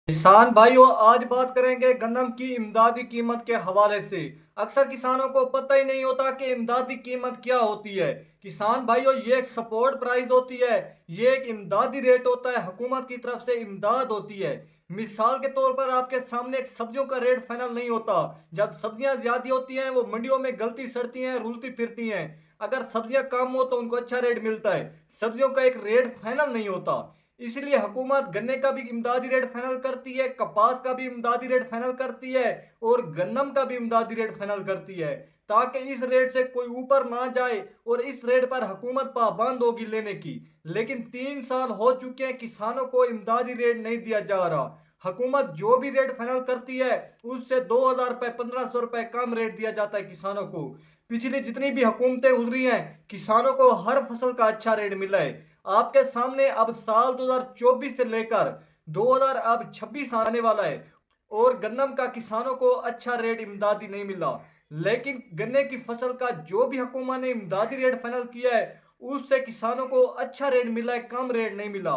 किसान भाइयों, आज बात करेंगे गन्नम की इमदादी कीमत के हवाले से। अक्सर किसानों को पता ही नहीं होता कि इमदादी कीमत क्या होती है। किसान भाइयों, ये एक सपोर्ट प्राइस होती है, ये एक इमदादी रेट होता है, हुकूमत की तरफ से इमदाद होती है। मिसाल के तौर पर आपके सामने एक सब्जियों का रेट फाइनल नहीं होता। जब सब्जियां ज्यादा होती हैं वो मंडियों में गलती सड़ती हैं, रुलती फिरती हैं। अगर सब्जियां कम हो तो उनको अच्छा रेट मिलता है। सब्जियों का एक रेट फाइनल नहीं होता। इसलिए हुकूमत गन्ने का भी इमदादी रेट फाइनल करती है, कपास का भी इमदादी रेट फाइनल करती है और गन्नम का भी इमदादी रेट फाइनल करती है, ताकि इस रेट से कोई ऊपर ना जाए और इस रेट पर हुकूमत पाबंद होगी लेने की। लेकिन 3 साल हो चुके हैं, किसानों को इमदादी रेट नहीं दिया जा रहा। हुकूमत जो भी रेट फाइनल करती है उससे 2,000 रुपये 1,500 रुपये कम रेट दिया जाता है किसानों को। पिछली जितनी भी हुकूमतें गुजरी हैं, किसानों को हर फसल का अच्छा रेट मिला है। आपके सामने अब साल 2024 से लेकर 2026 आने वाला है और गन्नम का किसानों को अच्छा रेट इमदादी नहीं मिला। लेकिन गन्ने की फसल का जो भी हुकूमत ने इमदादी रेट फाइनल किया है उससे किसानों को अच्छा रेट मिला है, कम रेट नहीं मिला।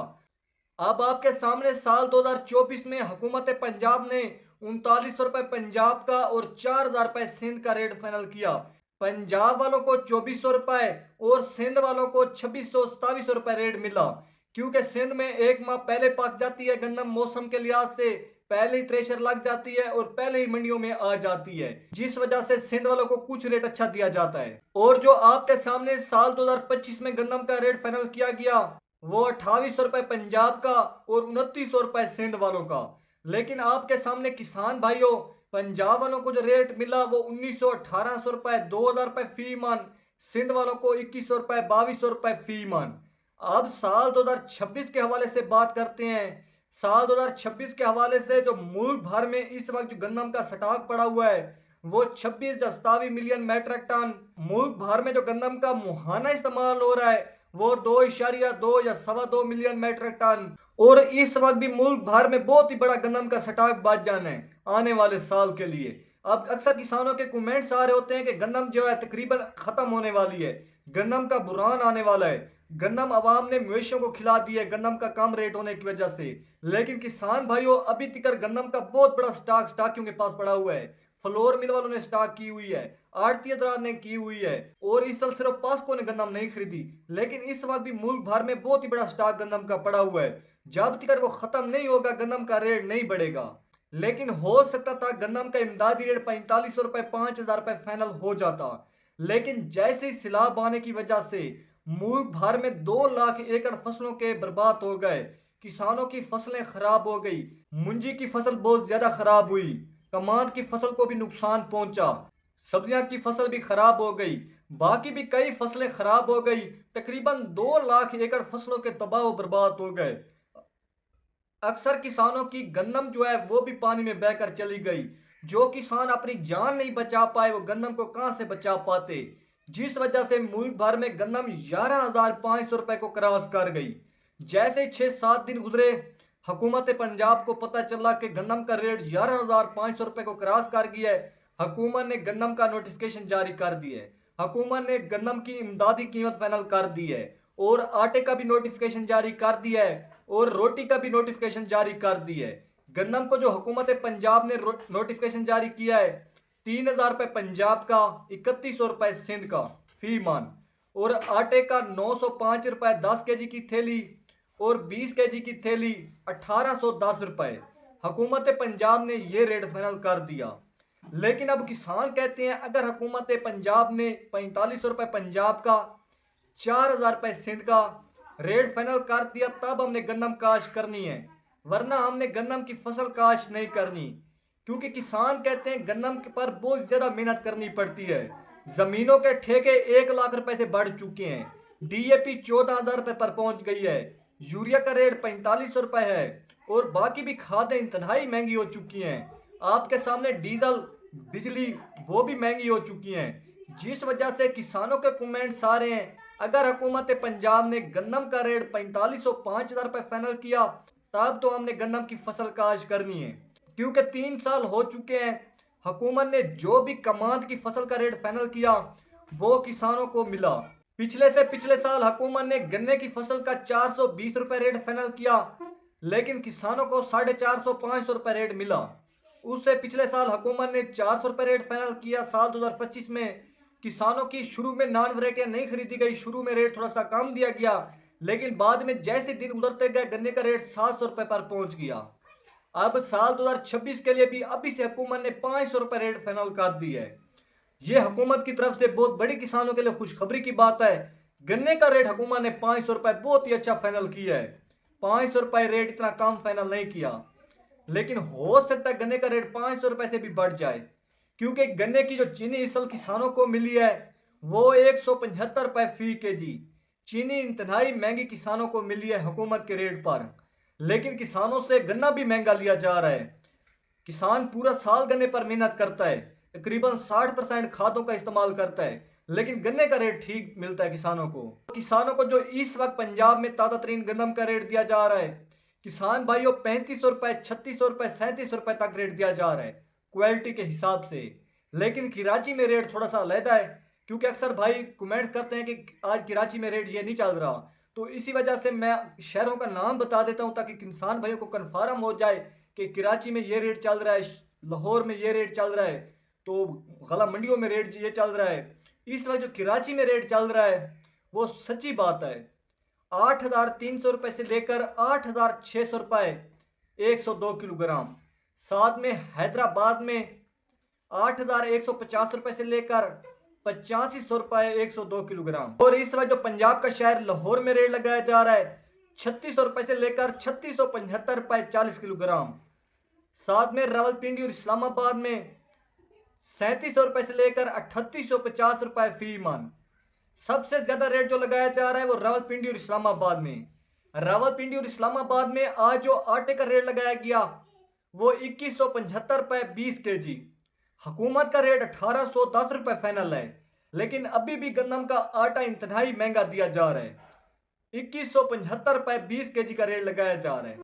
अब आपके सामने साल 2024 में हुकूमत पंजाब ने 3900 रुपये पंजाब का और 4,000 रुपये सिंध का रेट फाइनल किया। पंजाब वालों को 2,400 रुपये और सिंध वालों को 2,627 रुपये रेट मिला, क्योंकि सिंध में एक माह पहले पक जाती है गन्नम, मौसम के लिहाज से पहले ही थ्रेशर लग जाती है और पहले ही मंडियों में आ जाती है, जिस वजह से सिंध वालों को कुछ रेट अच्छा दिया जाता है। और जो आपके सामने साल 2025 में गन्नम का रेट फाइनल किया गया वो 2800 रुपये पंजाब का और 2900 रुपये सिंध वालों का। लेकिन आपके सामने किसान भाइयों, पंजाब वालों को जो रेट मिला वो 1900 1800 रुपये 2,000 रुपये फी मन, सिंध वालों को 2100 रुपये 2200 रुपये फी मन। अब साल 2026 के हवाले से बात करते हैं। साल 2026 के हवाले से जो मुल्क भर में इस वक्त जो गन्नम का स्टॉक पड़ा हुआ है वो 26.27 मिलियन मैट्रिक टन। मुल्क भर में जो गन्नम का मुहाना इस्तेमाल हो रहा है वो 2.2 या 2.25 मिलियन मैट्रिक टन। और इस वक्त भी मुल्क भर में बहुत ही बड़ा गन्नम का स्टॉक बच जाना है आने वाले साल के लिए। अब अक्सर किसानों के कमेंट्स आ रहे होते हैं कि गन्नम जो है तकरीबन खत्म होने वाली है, गन्नम का बुरान आने वाला है, गन्नम अवाम ने मवेशियों को खिला दी है गन्नम का कम रेट होने की वजह से। लेकिन किसान भाइयों, अभी तक गन्नम का बहुत बड़ा स्टॉक के पास पड़ा हुआ है। फ्लोर मिल वालों ने स्टॉक की हुई है, आड़ती दरार ने की हुई है और इस साल सिर्फ पास्को ने गन्नम नहीं खरीदी। लेकिन इस वक्त भी मुल्क भर में बहुत ही बड़ा स्टॉक गन्नम का पड़ा हुआ है। जब तक वो खत्म नहीं होगा गन्नम का रेट नहीं बढ़ेगा। लेकिन हो सकता था गन्नम का इमदादी रेट 4,500 रुपये 5,000 रुपये फाइनल हो जाता। लेकिन जैसे ही सैलाब आने की वजह से मुल्क भर में 2 लाख एकड़ फसलों के बर्बाद हो गए, किसानों की फसलें खराब हो गई, मुंजी की फसल बहुत ज्यादा खराब हुई, कमांद की फसल को भी नुकसान पहुंचा, सब्जियां की फसल भी खराब हो गई, बाकी भी कई फसलें खराब हो गई। तकरीबन 2 लाख एकड़ फसलों के तबाह और बर्बाद हो गए। अक्सर किसानों की गन्नम जो है वो भी पानी में बहकर चली गई। जो किसान अपनी जान नहीं बचा पाए वो गन्नम को कहां से बचा पाते, जिस वजह से मुल्क भर में गन्नम 11,500 रुपये को क्रॉस कर गई। जैसे 6-7 दिन गुजरे, हुकूमत पंजाब को पता चला कि गन्नम का रेट 11,500 रुपये को क्रॉस कर गया है। हुकूमत ने गन्नम का नोटिफिकेशन जारी कर दिया है, हुकूमत ने गन्नम की इमदादी कीमत फाइनल कर दी है और आटे का भी नोटिफिकेशन जारी कर दिया है और रोटी का भी नोटिफिकेशन जारी कर दी है। गन्नम को जो हुकूमत पंजाब ने नोटिफिकेशन जारी किया है 3,000 रुपये पंजाब का, 3,100 रुपये सिंध का फी मान, और आटे का 905 रुपये 10 kg की थैली और 20 kg की थैली 1,810 रुपये। हुकूमत पंजाब ने ये रेट फाइनल कर दिया। लेकिन अब किसान कहते हैं अगर हुकूमत पंजाब ने 4,500 रुपये पंजाब का, 4,000 रुपये सिंध का रेट फाइनल कर दिया तब हमने गन्नम काश करनी है, वरना हमने गन्नम की फसल काश नहीं करनी। क्योंकि किसान कहते हैं गन्नम पर बहुत ज़्यादा मेहनत करनी पड़ती है। ज़मीनों के ठेके 1 लाख रुपए से बढ़ चुके हैं, डीएपी 14,000 रुपये पर पहुंच गई है, यूरिया का रेट 4,500 रुपये है और बाकी भी खादें इंतहाई महंगी हो चुकी हैं। आपके सामने डीजल, बिजली वो भी महंगी हो चुकी हैं, जिस वजह से किसानों के कमेंट्स आ रहे हैं अगर हुकूमत पंजाब ने गन्नम का रेट 4,500 5,000 रुपये फाइनल किया तब तो हमने गन्नम की फसल काश करनी है। क्योंकि 3 साल हो चुके हैं, हुकूमत ने जो भी कमांद की फसल का रेट फाइनल किया वो किसानों को मिला। पिछले से पिछले साल हुकूमत ने गन्ने की फसल का 420 रुपये रेट फाइनल किया, लेकिन किसानों को 450-500 रुपये रेट मिला। उससे पिछले साल हुकूमत ने 400 रुपये रेट फाइनल किया। साल 2025 में किसानों की शुरू में नॉन वैरायटियाँ नहीं खरीदी गई, शुरू में रेट थोड़ा सा कम दिया गया, लेकिन बाद में जैसे दिन उतरते गए गन्ने का रेट 700 रुपये पर पहुंच गया। अब साल 2026 के लिए भी अभी से हुकूमत ने 500 रुपये रेट फाइनल कर दी है। ये हुकूमत की तरफ से बहुत बड़ी किसानों के लिए खुशखबरी की बात है। गन्ने का रेट हुकूमत ने 500 रुपये बहुत ही अच्छा फाइनल किया है। 500 रुपये रेट इतना कम फाइनल नहीं किया, लेकिन हो सकता है गन्ने का रेट 500 रुपये से भी बढ़ जाए, क्योंकि गन्ने की जो चीनी इस साल किसानों को मिली है वो 175 रुपये फी केजी। चीनी इंतहाई महंगी किसानों को मिली है हुकूमत के रेट पर, लेकिन किसानों से गन्ना भी महंगा लिया जा रहा है। किसान पूरा साल गन्ने पर मेहनत करता है, तकरीबन 60% खादों का इस्तेमाल करता है, लेकिन गन्ने का रेट ठीक मिलता है किसानों को जो इस वक्त पंजाब में ताज़ा तरीन गंदम का रेट दिया जा रहा है, किसान भाइयों 3500 रुपये, 3600 रुपये, 3700 रुपये तक रेट दिया जा रहा है क्वालिटी के हिसाब से। लेकिन कराची में रेट थोड़ा सा अलहदा है, क्योंकि अक्सर भाई कमेंट्स करते हैं कि आज कराची में रेट ये नहीं चल रहा, तो इसी वजह से मैं शहरों का नाम बता देता हूँ ताकि किसान भाइयों को कन्फर्म हो जाए कि कराची में ये रेट चल रहा है, लाहौर में ये रेट चल रहा है, तो गला मंडियों में रेट ये चल रहा है। इस वक्त जो कराची में रेट चल रहा है वो सच्ची बात है, 8,300 रुपये से लेकर 8,600 रुपये 102 किलोग्राम। साथ में हैदराबाद में 8,150 रुपये से लेकर 8500 रुपये 102 किलोग्राम। और इस वक्त जो पंजाब का शहर लाहौर में रेट लगाया जा रहा है 3600 रुपये से लेकर 3675 रुपये 40 किलोग्राम। साथ में रावलपिंडी और इस्लामाबाद में 3700 रुपये से लेकर 3850 रुपये फी मन। सबसे ज्यादा रेट जो लगाया जा रहा है वो रावलपिंडी और इस्लामाबाद में। रावलपिंडी और इस्लामाबाद में आज जो आटे का रेट लगाया गया वो 2175 रुपये 20 केजी। हुकूमत का रेट 1810 रुपये फाइनल है, लेकिन अभी भी गंदम का आटा इंतहाई महंगा दिया जा रहा है। 2175 रुपये 20 केजी का रेट लगाया जा रहा है।